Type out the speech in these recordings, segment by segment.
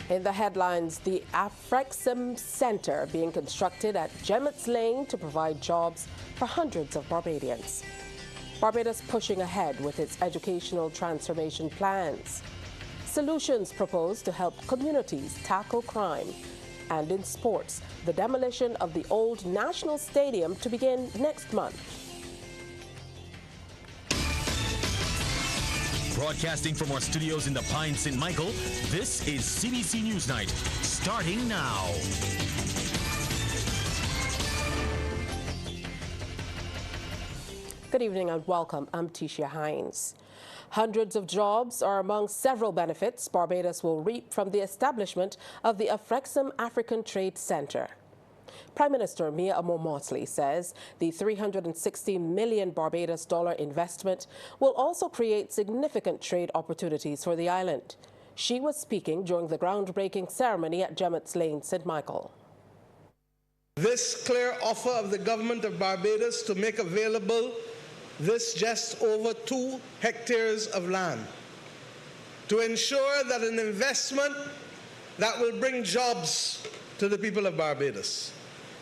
In the headlines, the Afrexim Center being constructed at Gemmett's Lane to provide jobs for hundreds of Barbadians. Barbados pushing ahead with its educational transformation plans. Solutions proposed to help communities tackle crime. And in sports, the demolition of the old National Stadium to begin next month. Broadcasting from our studios in the Pine St. Michael, this is CBC NewsNight, starting now. Good evening and welcome. I'm Tisha Hines. Hundreds of jobs are among several benefits Barbados will reap from the establishment of the Afrexim African Trade Center. Prime Minister Mia Motley says the $360 million Barbados dollar investment will also create significant trade opportunities for the island. She was speaking during the groundbreaking ceremony at Gemmett's Lane, St. Michael. This clear offer of the government of Barbados to make available this just over 2 hectares of land to ensure that an investment that will bring jobs to the people of Barbados,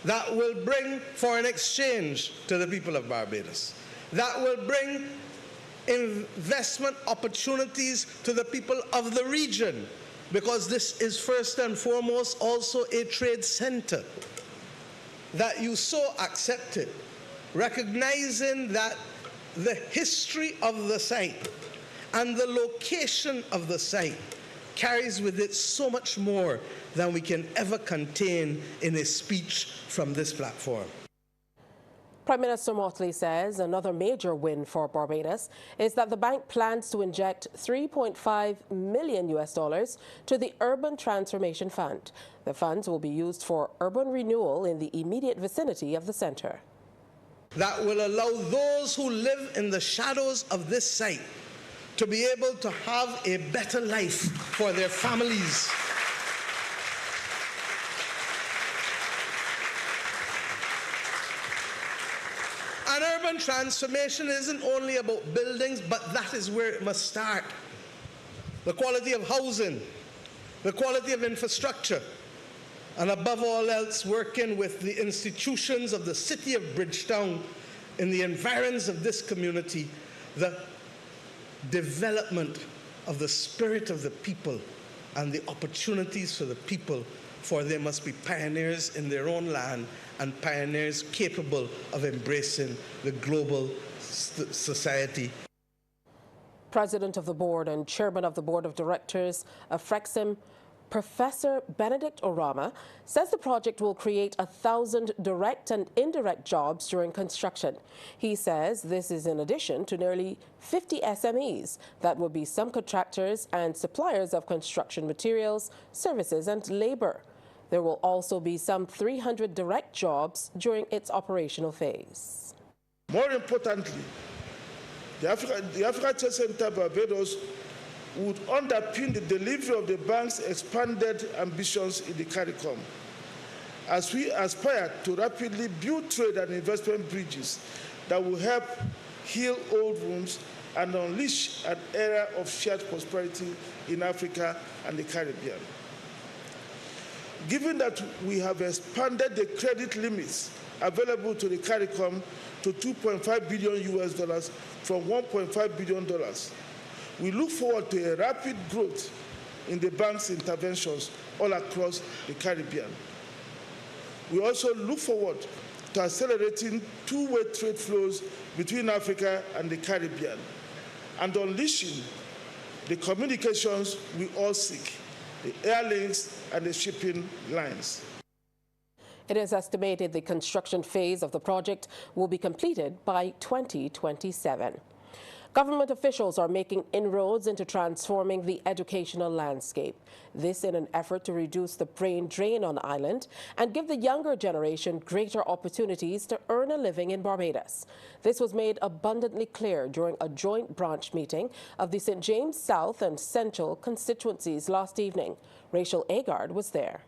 that will bring foreign exchange to the people of Barbados, that will bring investment opportunities to the people of the region, because this is first and foremost also a trade center, that you so accept it, recognizing that the history of the site and the location of the site carries with it so much more than we can ever contain in a speech from this platform. Prime Minister Motley says another major win for Barbados is that the bank plans to inject $3.5 million to the Urban Transformation Fund. The funds will be used for urban renewal in the immediate vicinity of the center. That will allow those who live in the shadows of this site to be able to have a better life for their families. And urban transformation isn't only about buildings, but that is where it must start. The quality of housing, the quality of infrastructure, and above all else, working with the institutions of the city of Bridgetown in the environs of this community, the development of the spirit of the people and the opportunities for the people, for they must be pioneers in their own land and pioneers capable of embracing the global society. President of the board and chairman of the board of directors of Afrexim, Professor Benedict Orama, says the project will create 1,000 direct and indirect jobs during construction. He says this is in addition to nearly 50 SMEs that will be subcontractors and suppliers of construction materials, services and labor. There will also be some 300 direct jobs during its operational phase. More importantly, the Africa Trade Center Barbados would underpin the delivery of the bank's expanded ambitions in the CARICOM, as we aspire to rapidly build trade and investment bridges that will help heal old wounds and unleash an era of shared prosperity in Africa and the Caribbean. Given that we have expanded the credit limits available to the CARICOM to $2.5 billion from $1.5 billion, we look forward to a rapid growth in the bank's interventions all across the Caribbean. We also look forward to accelerating two-way trade flows between Africa and the Caribbean and unleashing the communications we all seek, the air links and the shipping lines. It is estimated the construction phase of the project will be completed by 2027. Government officials are making inroads into transforming the educational landscape. This in an effort to reduce the brain drain on the island and give the younger generation greater opportunities to earn a living in Barbados. This was made abundantly clear during a joint branch meeting of the St. James South and Central constituencies last evening. Rachel Agard was there.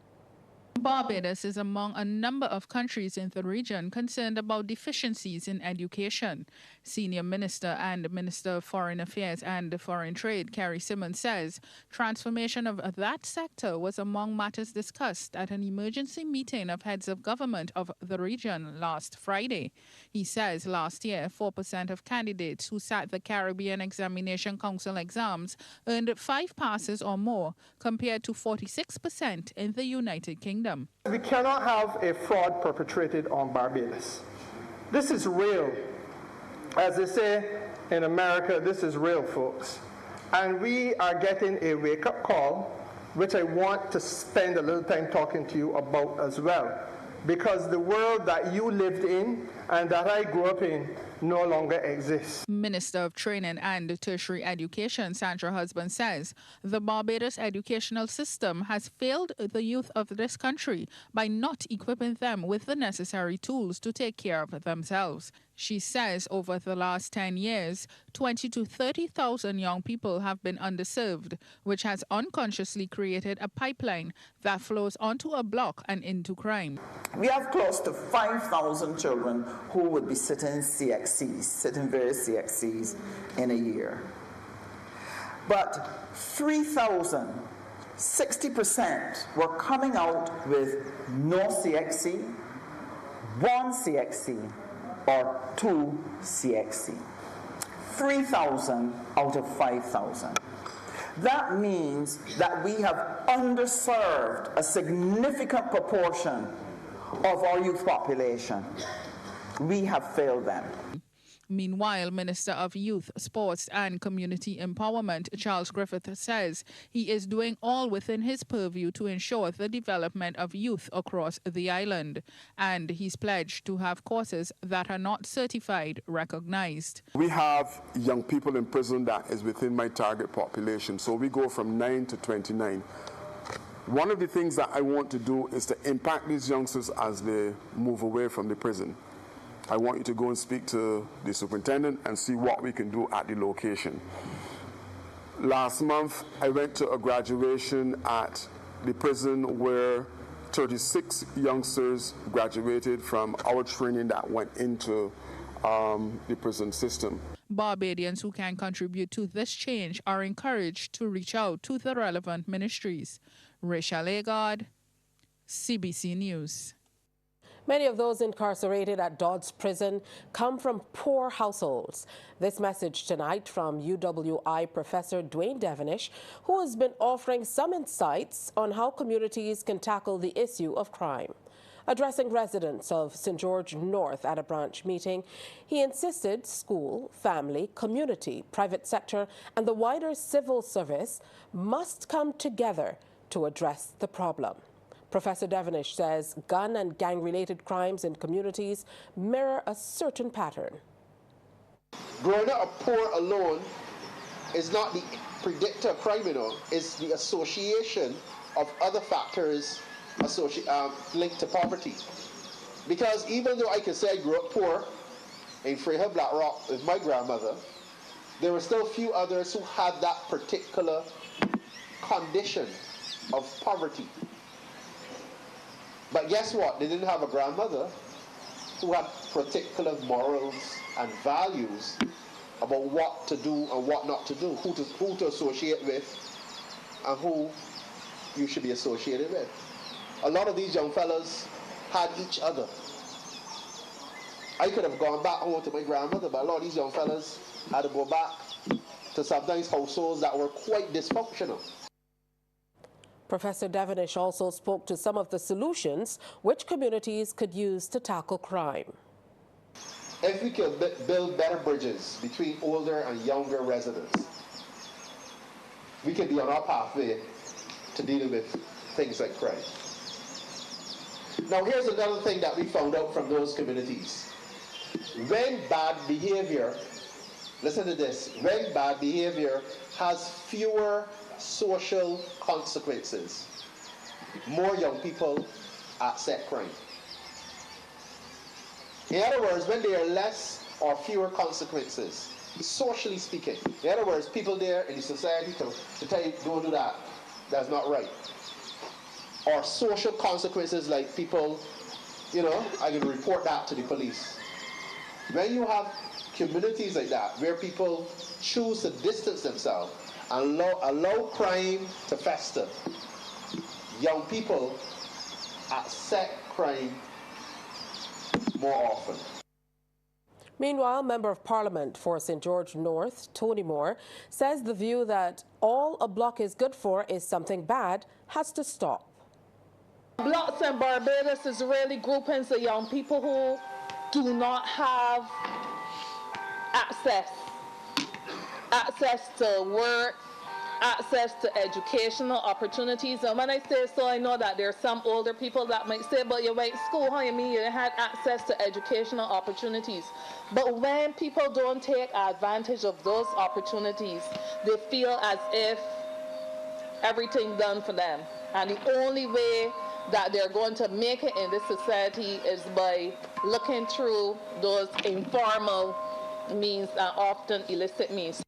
Barbados is among a number of countries in the region concerned about deficiencies in education. Senior Minister and Minister of Foreign Affairs and Foreign Trade, Carrie Simmons, says transformation of that sector was among matters discussed at an emergency meeting of heads of government of the region last Friday. He says last year, 4% of candidates who sat the Caribbean Examination Council exams earned 5 passes or more, compared to 46% in the United Kingdom. We cannot have a fraud perpetrated on Barbados. This is real. As they say in America, this is real, folks. And we are getting a wake-up call, which I want to spend a little time talking to you about as well. Because the world that you lived in and that I grew up in no longer exists. Minister of Training and Tertiary Education, Sandra Husband, says the Barbados educational system has failed the youth of this country by not equipping them with the necessary tools to take care of themselves. She says over the last 10 years, 20,000 to 30,000 young people have been underserved, which has unconsciously created a pipeline that flows onto a block and into crime. We have close to 5,000 children who would be sitting in CXCs, sitting various CXCs in a year. But 3,000, 60% were coming out with no CXC, 1 CXC, or 2 CXC. 3,000 out of 5,000. That means that we have underserved a significant proportion of our youth population. We have failed them. Meanwhile, Minister of Youth, Sports and Community Empowerment, Charles Griffith, says he is doing all within his purview to ensure the development of youth across the island. And he's pledged to have courses that are not certified recognized. We have young people in prison that is within my target population. So we go from 9 to 29. One of the things that I want to do is to impact these youngsters as they move away from the prison. I want you to go and speak to the superintendent and see what we can do at the location. Last month, I went to a graduation at the prison where 36 youngsters graduated from our training that went into the prison system. Barbadians who can contribute to this change are encouraged to reach out to the relevant ministries. Rachel Agard, CBC News. Many of those incarcerated at Dodds Prison come from poor households. This message tonight from UWI Professor Dwayne Devenish, who has been offering some insights on how communities can tackle the issue of crime. Addressing residents of St. George North at a branch meeting, he insisted school, family, community, private sector, and the wider civil service must come together to address the problem. Professor Devenish says gun and gang-related crimes in communities mirror a certain pattern. Growing up poor alone is not the predictor of crime, it's the association of other factors linked to poverty. Because even though I can say I grew up poor in Freehill, Black Rock with my grandmother, there were still a few others who had that particular condition of poverty. But guess what? They didn't have a grandmother who had particular morals and values about what to do and what not to do, who to associate with and who you should be associated with. A lot of these young fellas had each other. I could have gone back home to my grandmother, but a lot of these young fellas had to go back to sometimes households that were quite dysfunctional. Professor Devenish also spoke to some of the solutions which communities could use to tackle crime. If we could build better bridges between older and younger residents, we could be on our pathway to dealing with things like crime. Now here's another thing that we found out from those communities. When bad behavior, listen to this, when bad behavior has fewer social consequences, more young people accept crime. In other words, when there are less or fewer consequences, socially speaking, in other words, people there in the society to tell you, don't do that, that's not right. or social consequences like people, I can report that to the police. When you have communities like that where people choose to distance themselves and allow crime to fester, young people accept crime more often. Meanwhile, Member of Parliament for St. George North, Tony Moore, says the view that all a block is good for is something bad has to stop. Blocks in Barbados is really groupings of young people who do not have access to work, access to educational opportunities. And when I say so, I know that there are some older people that might say, but you went to school, how you mean you had access to educational opportunities? But when people don't take advantage of those opportunities, they feel as if everything's done for them. And the only way that they're going to make it in this society is by looking through those informal means and often illicit means.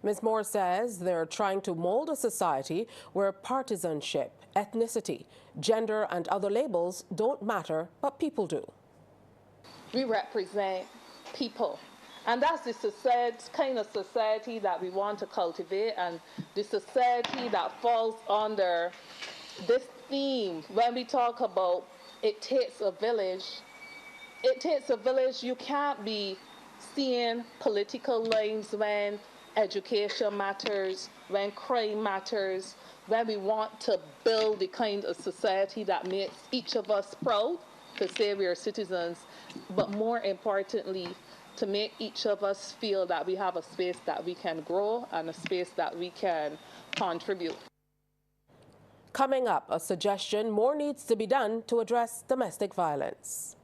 Ms. Moore says they're trying to mold a society where partisanship, ethnicity, gender and other labels don't matter, but people do. We represent people. And that's the kind of society that we want to cultivate, and the society that falls under this theme. When we talk about it takes a village, you can't be seeing political lines when education matters, when crime matters, when we want to build the kind of society that makes each of us proud to say we are citizens, but more importantly, to make each of us feel that we have a space that we can grow and a space that we can contribute. Coming up, a suggestion: more needs to be done to address domestic violence.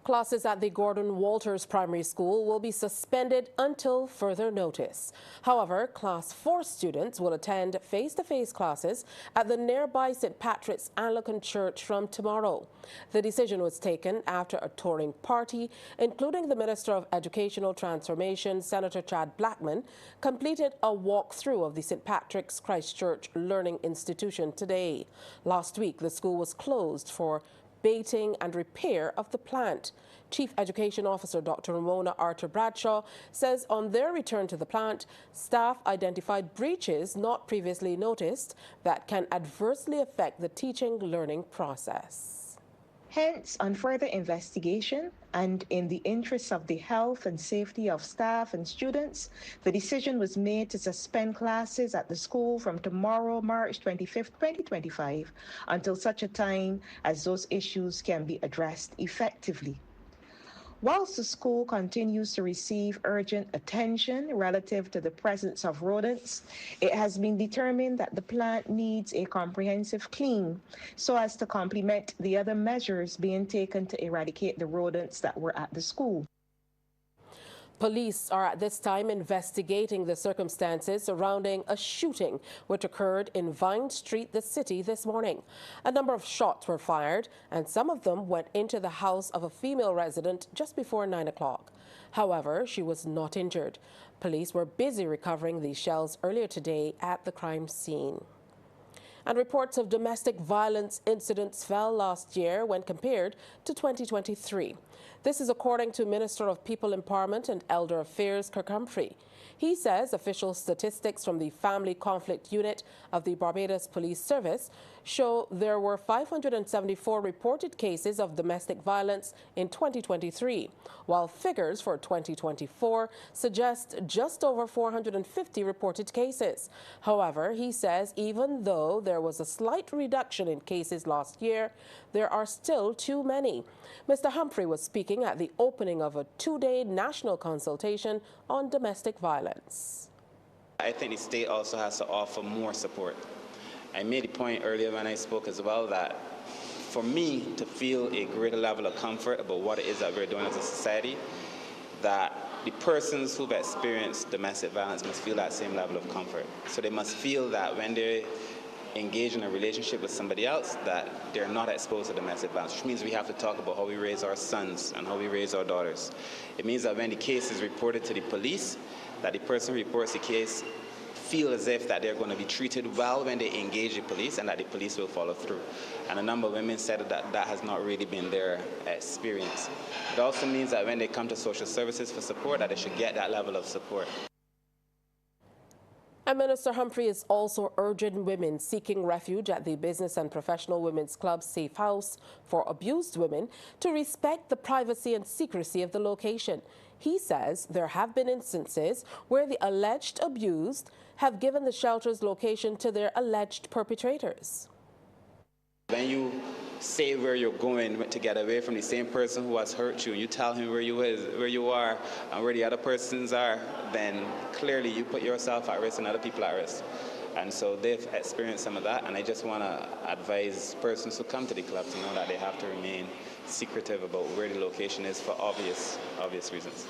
Classes at the Gordon Walters Primary School will be suspended until further notice. However, Class 4 students will attend face-to-face classes at the nearby St. Patrick's Anglican Church from tomorrow. The decision was taken after a touring party, including the Minister of Educational Transformation, Senator Chad Blackman, completed a walkthrough of the St. Patrick's Christchurch Learning Institution today. Last week, the school was closed for baiting and repair of the plant. Chief Education Officer Dr. Ramona Arthur Bradshaw says on their return to the plant, staff identified breaches not previously noticed that can adversely affect the teaching-learning process. Hence, on further investigation and in the interests of the health and safety of staff and students, the decision was made to suspend classes at the school from tomorrow, March 25th, 2025, until such a time as those issues can be addressed effectively. Whilst the school continues to receive urgent attention relative to the presence of rodents, it has been determined that the plant needs a comprehensive clean so as to complement the other measures being taken to eradicate the rodents that were at the school. Police are at this time investigating the circumstances surrounding a shooting which occurred in Vine Street, the city, this morning. A number of shots were fired, and some of them went into the house of a female resident just before 9 o'clock. However, she was not injured. Police were busy recovering these shells earlier today at the crime scene. And reports of domestic violence incidents fell last year when compared to 2023. This is according to Minister of People Empowerment and Elder Affairs Kirk Humphrey. He says official statistics from the Family Conflict Unit of the Barbados Police Service show there were 574 reported cases of domestic violence in 2023, while figures for 2024 suggest just over 450 reported cases. However, he says even though there was a slight reduction in cases last year, there are still too many. Mr. Humphrey was speaking at the opening of a two-day national consultation on domestic violence. I think the state also has to offer more support. I made a point earlier when I spoke as well that for me to feel a greater level of comfort about what it is that we're doing as a society, that the persons who've experienced domestic violence must feel that same level of comfort. So they must feel that when they engage in a relationship with somebody else, that they're not exposed to domestic violence, which means we have to talk about how we raise our sons and how we raise our daughters. It means that when the case is reported to the police, that the person who reports the case feel as if that they're going to be treated well when they engage the police and that the police will follow through. And a number of women said that that has not really been their experience. It also means that when they come to social services for support, that they should get that level of support. And Minister Humphrey is also urging women seeking refuge at the Business and Professional Women's Club Safe House for abused women to respect the privacy and secrecy of the location. He says there have been instances where the alleged abused have given the shelter's location to their alleged perpetrators. When you say where you're going to get away from the same person who has hurt you, and you tell him where you are and where the other persons are, then clearly you put yourself at risk and other people at risk. And so they've experienced some of that, and I just want to advise persons who come to the club to know that they have to remain secretive about where the location is for obvious reasons.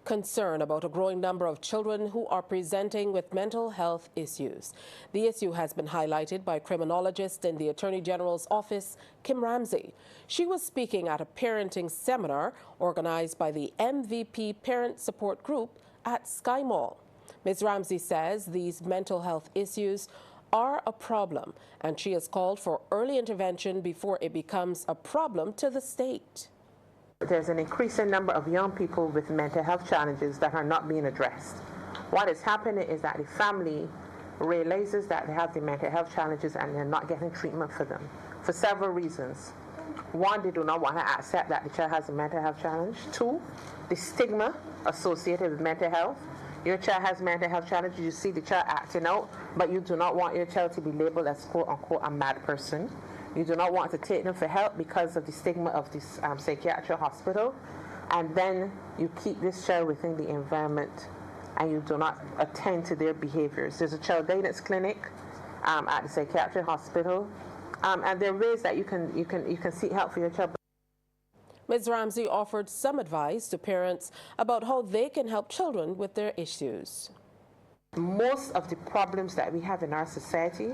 Concern about a growing number of children who are presenting with mental health issues. The issue has been highlighted by criminologist in the Attorney General's office, Kim Ramsey. She was speaking at a parenting seminar organized by the MVP Parent Support Group at Sky Mall. Ms. Ramsey says these mental health issues are a problem, and she has called for early intervention before it becomes a problem to the state. There's an increasing number of young people with mental health challenges that are not being addressed. What is happening is that the family realizes that they have the mental health challenges and they're not getting treatment for them for several reasons. One, they do not want to accept that the child has a mental health challenge. Two, the stigma associated with mental health. Your child has mental health challenges, you see the child acting out, but you do not want your child to be labeled as quote-unquote a mad person. You do not want to take them for help because of the stigma of this psychiatric hospital. And then you keep this child within the environment and you do not attend to their behaviors. There's a child guidance clinic at the psychiatric hospital, and there are ways that you can seek help for your child. Ms. Ramsey offered some advice to parents about how they can help children with their issues. Most of the problems that we have in our society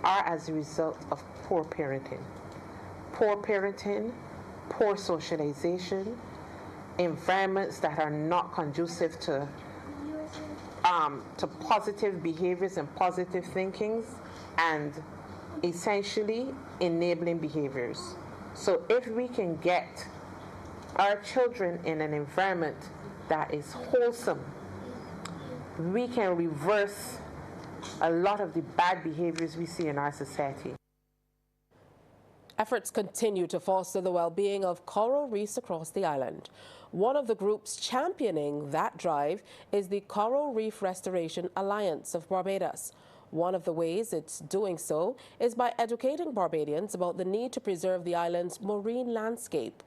are as a result of poor parenting. Poor parenting, poor socialization, environments that are not conducive to positive behaviors and positive thinkings, and essentially enabling behaviors. So if we can get our children in an environment that is wholesome, we can reverse a lot of the bad behaviors we see in our society. Efforts continue to foster the well-being of coral reefs across the island. One of the groups championing that drive is the Coral Reef Restoration Alliance of Barbados. One of the ways it's doing so is by educating Barbadians about the need to preserve the island's marine landscape.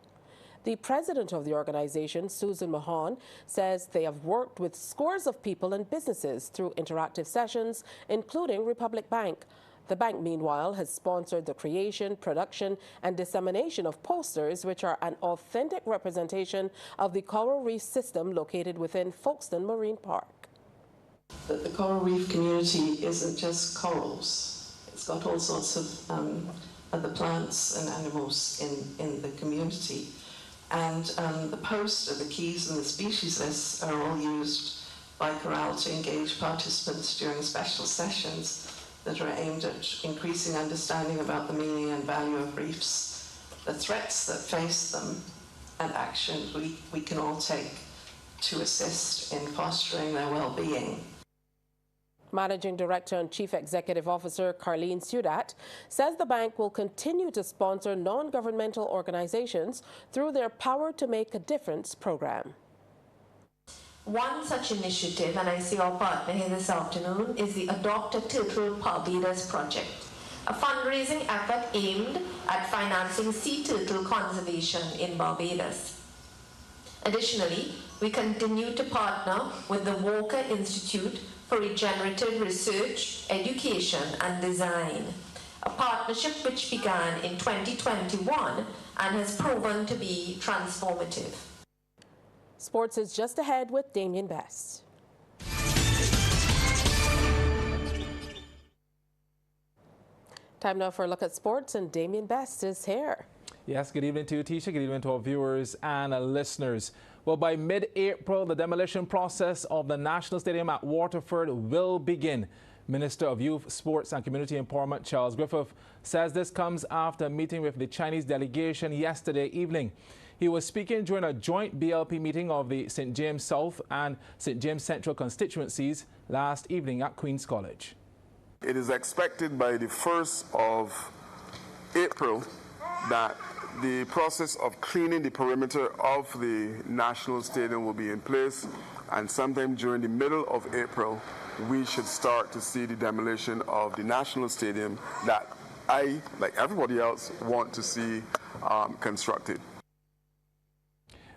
The president of the organization, Susan Mahon, says they have worked with scores of people and businesses through interactive sessions, including Republic Bank. The bank, meanwhile, has sponsored the creation, production, and dissemination of posters which are an authentic representation of the coral reef system located within Folkestone Marine Park. The coral reef community isn't just corals. It's got all sorts of other plants and animals in the community. And the poster, the keys and the species lists are all used by Corral to engage participants during special sessions that are aimed at increasing understanding about the meaning and value of reefs, the threats that face them, and actions we can all take to assist in fostering their well-being. Managing Director and Chief Executive Officer Carleen Sudat says the bank will continue to sponsor non-governmental organizations through their Power to Make a Difference program. One such initiative, and I see our partner here this afternoon, is the Adopt a Turtle Barbados project, a fundraising effort aimed at financing sea turtle conservation in Barbados. Additionally, we continue to partner with the Walker Institute for Regenerative Research, Education and Design, a partnership which began in 2021 and has proven to be transformative. Sports is just ahead with Damien Best. Time now for a look at sports, and Damien Best is here. Yes, good evening to you, Tisha. Good evening to our viewers and listeners. Well, by mid-April, the demolition process of the National Stadium at Waterford will begin. Minister of Youth, Sports and Community Empowerment Charles Griffith says this comes after a meeting with the Chinese delegation yesterday evening. He was speaking during a joint BLP meeting of the St. James South and St. James Central constituencies last evening at Queen's College. It is expected by the 1st of April that the process of cleaning the perimeter of the National Stadium will be in place, and sometime during the middle of April, we should start to see the demolition of the National Stadium that I, like everybody else, want to see constructed.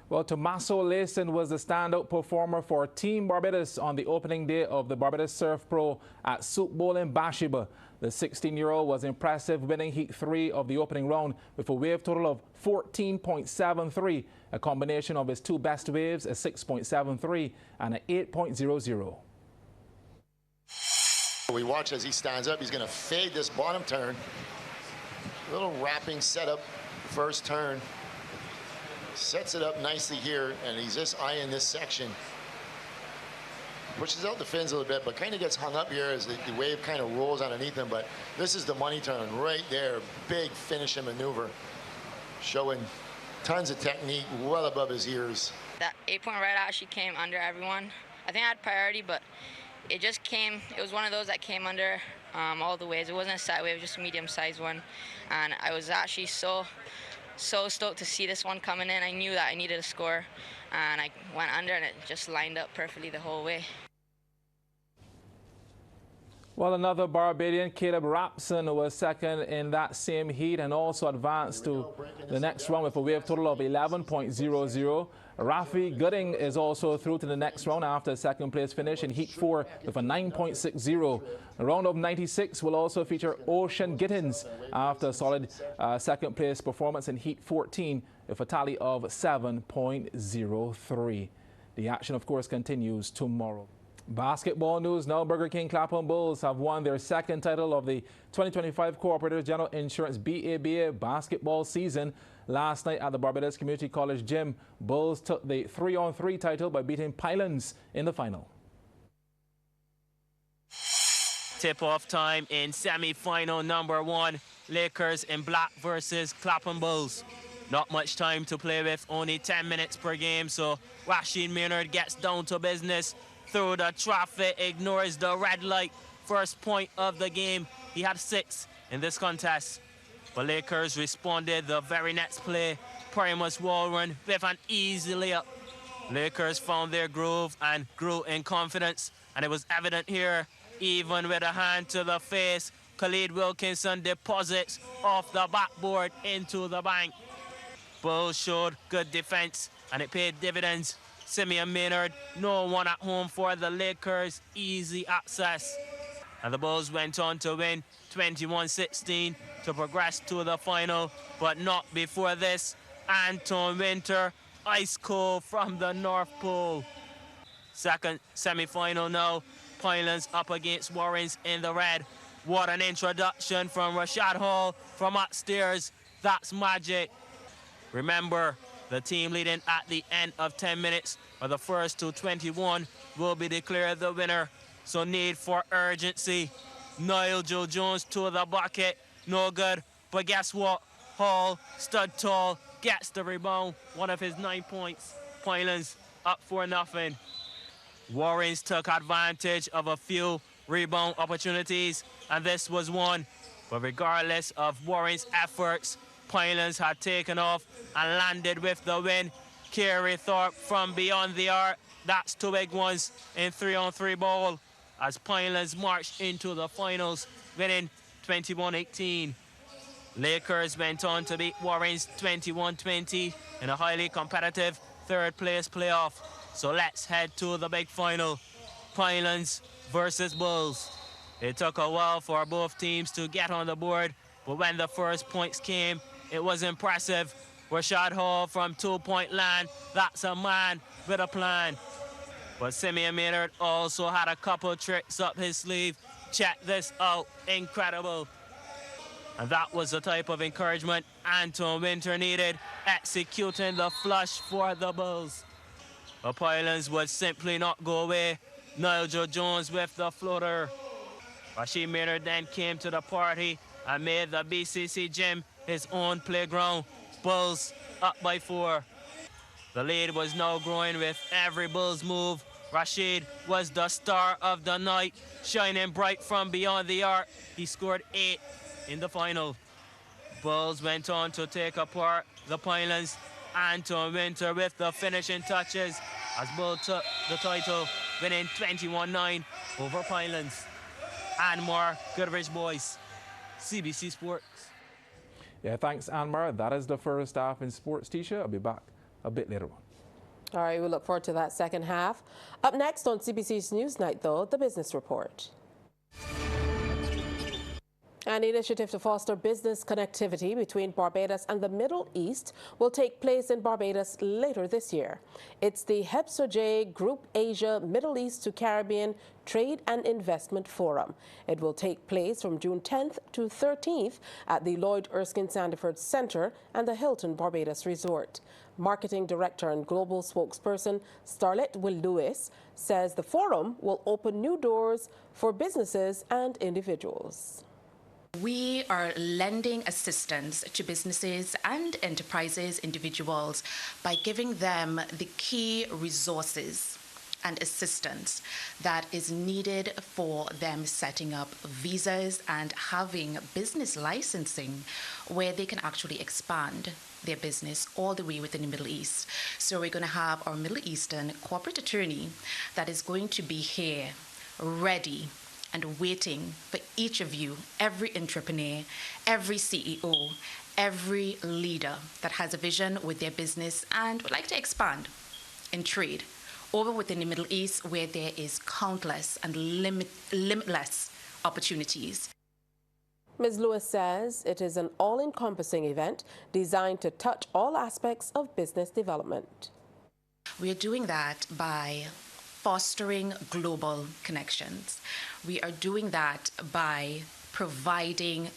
Well, Tommaso Layson was the standout performer for Team Barbados on the opening day of the Barbados Surf Pro at Soup Bowl in Bathsheba. The 16-year-old was impressive, winning Heat 3 of the opening round with a wave total of 14.73, a combination of his two best waves, a 6.73 and an 8.00. We watch as he stands up. He's going to fade this bottom turn. Little wrapping setup, first turn. Sets it up nicely here, and he's just eyeing this section. Pushes out the fins a little bit, but kind of gets hung up here as the wave kind of rolls underneath him. But this is the money turn right there. Big finishing maneuver. Showing tons of technique well above his ears. That 8-point right actually came under everyone. I think I had priority, but it just came. It was one of those that came under all the waves. It wasn't a set wave, just a medium-sized one. And I was actually so stoked to see this one coming in. I knew that I needed a score, and I went under, and it just lined up perfectly the whole way. Well, another Barbadian, Caleb Rapson, was second in that same heat and also advanced to the next round with a wave total of 11.00. Rafi Gooding is also through to the next round after a second place finish in Heat 4 with a 9.60. The round of 96 will also feature Ocean Gittins after a solid second place performance in Heat 14 with a tally of 7.03. The action, of course, continues tomorrow. Basketball news now. Burger King Clapham Bulls have won their second title of the 2025 Cooperative General Insurance BABA basketball season. Last night at the Barbados Community College Gym, Bulls took the 3-on-3 title by beating Pylons in the final. Tip-off time in semi-final number 1, Lakers in black versus Clapham Bulls. Not much time to play with, only 10 minutes per game, so Rasheen Maynard gets down to business. Through the traffic, ignores the red light. First point of the game. He had 6 in this contest. But Lakers responded the very next play. Primus Walron with an easy layup. Lakers found their groove and grew in confidence. And it was evident here, even with a hand to the face, Khalid Wilkinson deposits off the backboard into the bank. Bulls showed good defense, and it paid dividends. Simeon Maynard, no one at home for the Lakers, easy access. And the Bulls went on to win 21-16 to progress to the final, but not before this. Anton Winter, ice cold from the North Pole. Second semi-final now, Pylons up against Warrens in the red. What an introduction from Rashad Hall from upstairs. That's magic. Remember, the team leading at the end of 10 minutes, or the first to 21, will be declared the winner. So need for urgency. Nigel Jones to the bucket. No good. But guess what? Hall stood tall, gets the rebound. One of his 9 points. Pylons up 4-0. Warrens took advantage of a few rebound opportunities, and this was one. But regardless of Warren's efforts, Pylons had taken off and landed with the win. Kerry Thorpe from beyond the arc. That's 2 big ones in 3-on-3 ball as Pylons marched into the finals, winning 21-18. Lakers went on to beat Warrens 21-20 in a highly competitive third-place playoff. So let's head to the big final. Pylons versus Bulls. It took a while for both teams to get on the board, but when the first points came, it was impressive. Rashad Hall from 2-point land. That's a man with a plan. But Simeon Maynard also had a couple tricks up his sleeve. Check this out. Incredible. And that was the type of encouragement Anton Winter needed, executing the flush for the Bulls. The Pylons would simply not go away. Nigel Jones with the floater. Rashid Maynard then came to the party and made the BCC gym his own playground. Bulls up by 4. The lead was now growing with every Bulls move. Rashid was the star of the night, shining bright from beyond the arc. He scored 8 in the final. Bulls went on to take apart the Pylons. Anton Winter with the finishing touches as Bulls took the title, winning 21-9 over Pylons. Anmar, Goodrich Boys, CBC Sports. Yeah, thanks, Anmar. That is the first half in sports, Tisha. I'll be back a bit later on. All right, we look forward to that second half. Up next on CBC's Newsnight, though, the business report. An initiative to foster business connectivity between Barbados and the Middle East will take place in Barbados later this year. It's the Hebsojay Group Asia Middle East to Caribbean Trade and Investment Forum. It will take place from June 10th to 13th at the Lloyd Erskine Sandiford Center and the Hilton Barbados Resort. Marketing Director and Global Spokesperson Starlet Will-Lewis says the forum will open new doors for businesses and individuals. We are lending assistance to businesses and enterprises, individuals, by giving them the key resources and assistance that is needed for them setting up visas and having business licensing where they can actually expand their business all the way within the Middle East. So we're going to have our Middle Eastern corporate attorney that is going to be here ready and waiting for each of you, every entrepreneur, every CEO, every leader that has a vision with their business and would like to expand in trade over within the Middle East, where there is countless and limitless opportunities. Ms. Lewis says it is an all-encompassing event designed to touch all aspects of business development. We are doing that by fostering global connections. We are doing that by providing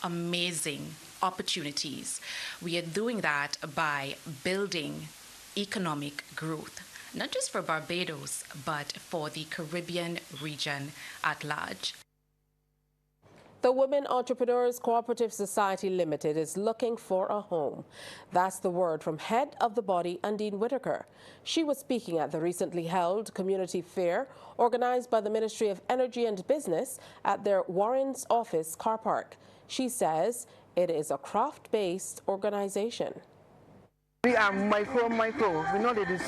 amazing opportunities. We are doing that by building economic growth, not just for Barbados, but for the Caribbean region at large. The Women Entrepreneurs Cooperative Society Limited is looking for a home. That's the word from head of the body, Undine Whitaker. She was speaking at the recently held community fair organized by the Ministry of Energy and Business at their Warren's office car park. She says it is a craft-based organization. We are micro. We know that it's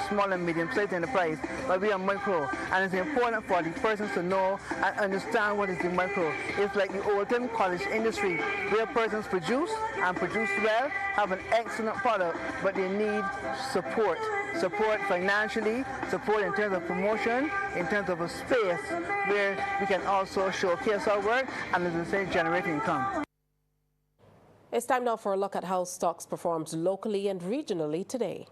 small and medium-sized enterprise, but we are micro. And it's important for the persons to know and understand what is the micro. It's like the old-time college industry, where persons produce well, have an excellent product, but they need support. Support financially, support in terms of promotion, in terms of a space where we can also showcase our work and, as I say, generate income. It's time now for a look at how stocks performed locally and regionally today.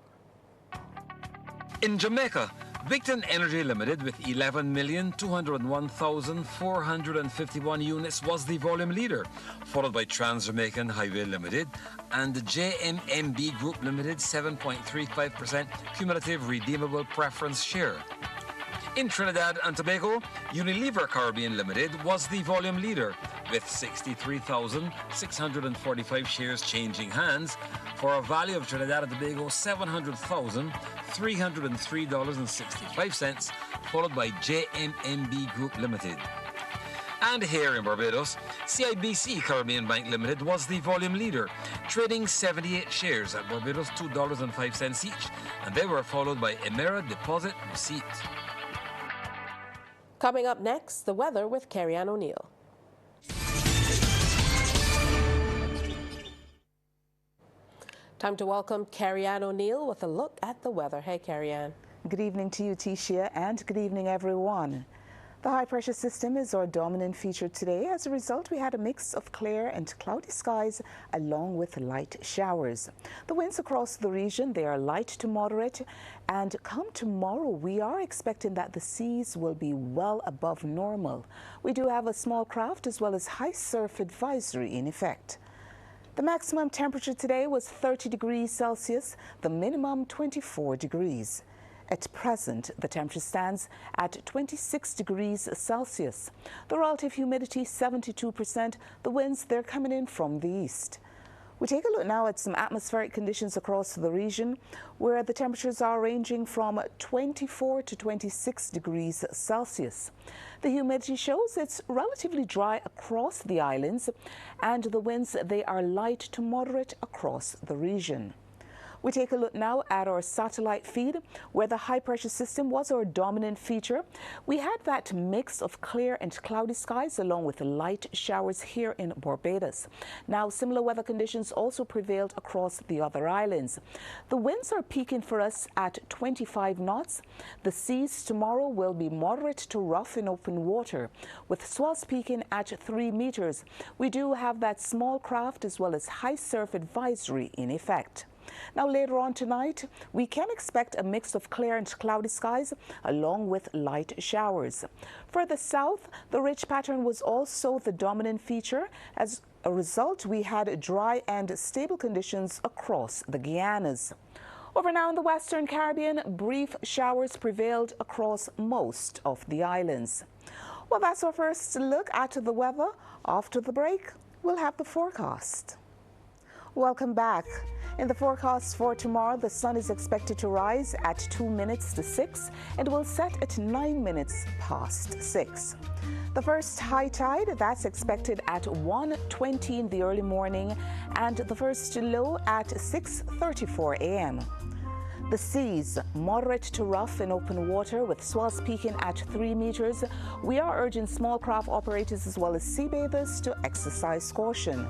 In Jamaica, Victon Energy Limited with 11,201,451 units was the volume leader, followed by Trans-Jamaican Highway Limited and JMMB Group Limited 7.35% cumulative redeemable preference share. In Trinidad and Tobago, Unilever Caribbean Limited was the volume leader with 63,645 shares changing hands for a value of Trinidad and Tobago $700,303.65, followed by JMMB Group Limited. And here in Barbados, CIBC Caribbean Bank Limited was the volume leader, trading 78 shares at Barbados $2.05 each, and they were followed by Emera Deposit Receipt. Coming up next, the weather with Carrie-Ann O'Neill. Time to welcome Carrie-Ann O'Neill with a look at the weather. Hey, Carrie-Ann. Good evening to you, Tisha, and good evening, everyone. The high-pressure system is our dominant feature today. As a result, we had a mix of clear and cloudy skies along with light showers. The winds across the region, they are light to moderate, and come tomorrow, we are expecting that the seas will be well above normal. We do have a small craft as well as high surf advisory in effect. The maximum temperature today was 30 degrees Celsius, the minimum 24 degrees. At present, the temperature stands at 26 degrees Celsius. The relative humidity, 72%. The winds, they're coming in from the east. We take a look now at some atmospheric conditions across the region, where the temperatures are ranging from 24 to 26 degrees Celsius. The humidity shows it's relatively dry across the islands, and the winds, they are light to moderate across the region. We take a look now at our satellite feed, where the high-pressure system was our dominant feature. We had that mix of clear and cloudy skies along with light showers here in Barbados. Now, similar weather conditions also prevailed across the other islands. The winds are peaking for us at 25 knots. The seas tomorrow will be moderate to rough in open water, with swells peaking at 3 meters. We do have that small craft as well as high surf advisory in effect. Now, later on tonight, we can expect a mix of clear and cloudy skies along with light showers. Further south, the ridge pattern was also the dominant feature. As a result, we had dry and stable conditions across the Guianas. Over now in the Western Caribbean, brief showers prevailed across most of the islands. Well, that's our first look at the weather. After the break, we'll have the forecast. Welcome back. In the forecast for tomorrow, the sun is expected to rise at 2 minutes to 6 and will set at 9 minutes past 6. The first high tide, that's expected at 1:20 in the early morning, and the first low at 6:34 a.m. The seas, moderate to rough in open water with swells peaking at 3 meters. We are urging small craft operators as well as sea bathers to exercise caution.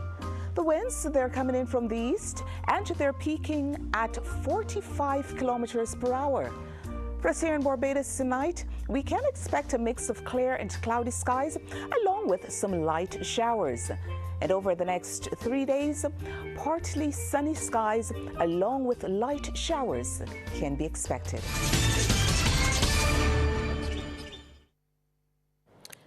The winds, they're coming in from the east, and they're peaking at 45 kilometers per hour. For us here in Barbados tonight, we can expect a mix of clear and cloudy skies along with some light showers. And over the next 3 days, partly sunny skies along with light showers can be expected.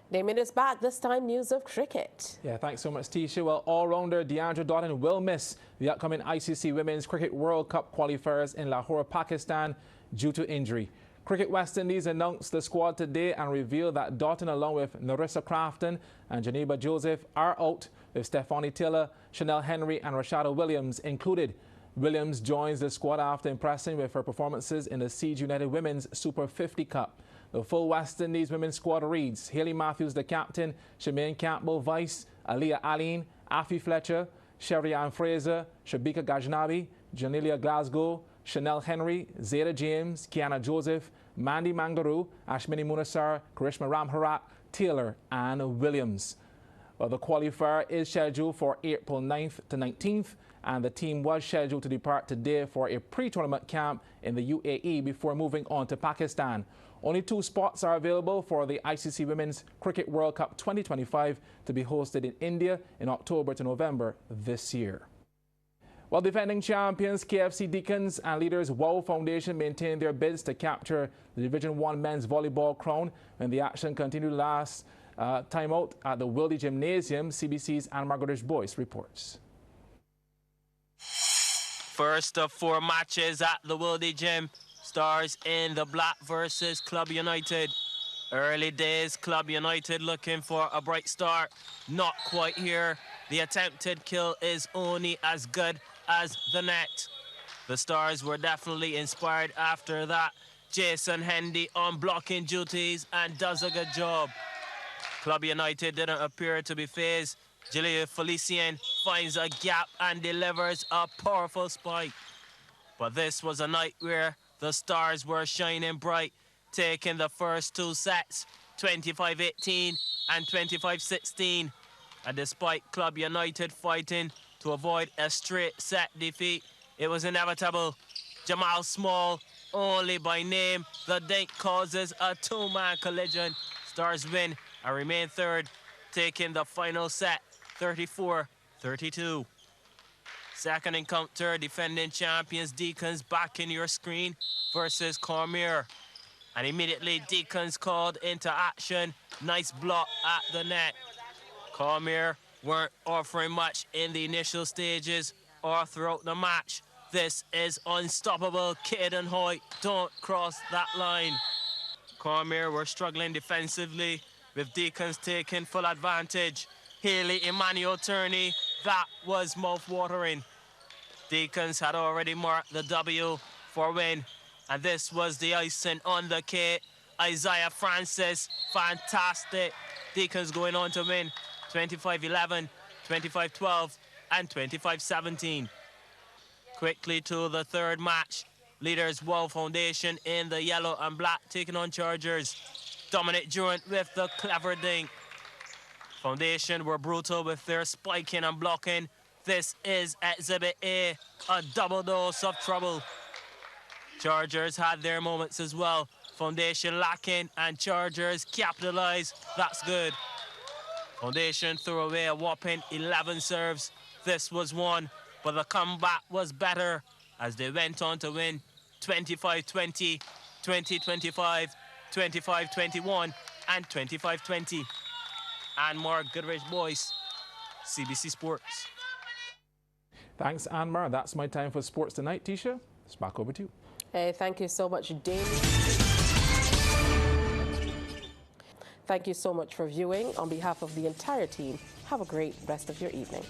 Damien is back, this time news of cricket. Yeah, thanks so much, Tisha. Well, all-rounder DeAndre Doughton will miss the upcoming ICC Women's Cricket World Cup qualifiers in Lahore, Pakistan due to injury. Cricket West Indies announced the squad today and revealed that Doughton, along with Narissa Crafton and Geneva Joseph, are out, with Stephanie Taylor, Chanel Henry and Rashada Williams included. Williams joins the squad after impressing with her performances in the Siege United Women's Super 50 Cup. The full West Indies women's squad reads Hayley Matthews, the captain, Shemaine Campbell, vice, Aliyah Aline, Afi Fletcher, Sherry-Ann Fraser, Shabika Gajnabi, Janelia Glasgow, Chanel Henry, Zeta James, Kiana Joseph, Mandy Mangaroo, Ashmini Munasar, Karishma Ramharat, Taylor and Williams. Well, the qualifier is scheduled for April 9th to 19th, and the team was scheduled to depart today for a pre-tournament camp in the UAE before moving on to Pakistan. Only 2 spots are available for the ICC Women's Cricket World Cup 2025 to be hosted in India in October to November this year. While defending champions KFC Deacons and leaders WOW Foundation maintain their bids to capture the Division 1 men's volleyball crown, and the action continued last time out at the Wildy Gymnasium, CBC's Anne Margaret Boyce reports. First of 4 matches at the Wildy Gym. Stars in the black versus Club United. Early days, Club United looking for a bright start. Not quite here. The attempted kill is only as good as the net. The Stars were definitely inspired after that. Jason Hendy on blocking duties and does a good job. Club United didn't appear to be phased. Julia Felician finds a gap and delivers a powerful spike. But this was a night where the Stars were shining bright, taking the first 2 sets, 25-18 and 25-16. And despite Club United fighting to avoid a straight set defeat, it was inevitable. Jamal Small, only by name, the dink causes a 2-man collision. Stars win and remain third, taking the final set 34-32. Second encounter, defending champions Deacons back in your screen versus Cormier. And immediately Deacons called into action. Nice block at the net. Cormier weren't offering much in the initial stages or throughout the match. This is unstoppable. Kidd and Hoyt don't cross that line. Cormier were struggling defensively with Deacons taking full advantage. Haley Emmanuel Turney, that was mouth-watering. Deacons had already marked the W for win, and this was the icing on the cake. Isaiah Francis, fantastic. Deacons going on to win 25-11, 25-12, and 25-17. Quickly to the third match. Leaders Wall Foundation in the yellow and black taking on Chargers. Dominic Durant with the clever dink. Foundation were brutal with their spiking and blocking. This is Exhibit A, a double dose of trouble. Chargers had their moments as well. Foundation lacking and Chargers capitalize. That's good. Foundation threw away a whopping 11 serves. This was one, but the comeback was better as they went on to win 25-20, 20-25, 25-21, and 25-20. Anmar Goodrich Boyce, CBC Sports. Thanks, Anmar. That's my time for sports tonight. Tisha, it's back over to you. Hey, thank you so much, Damien. Thank you so much for viewing. On behalf of the entire team, have a great rest of your evening.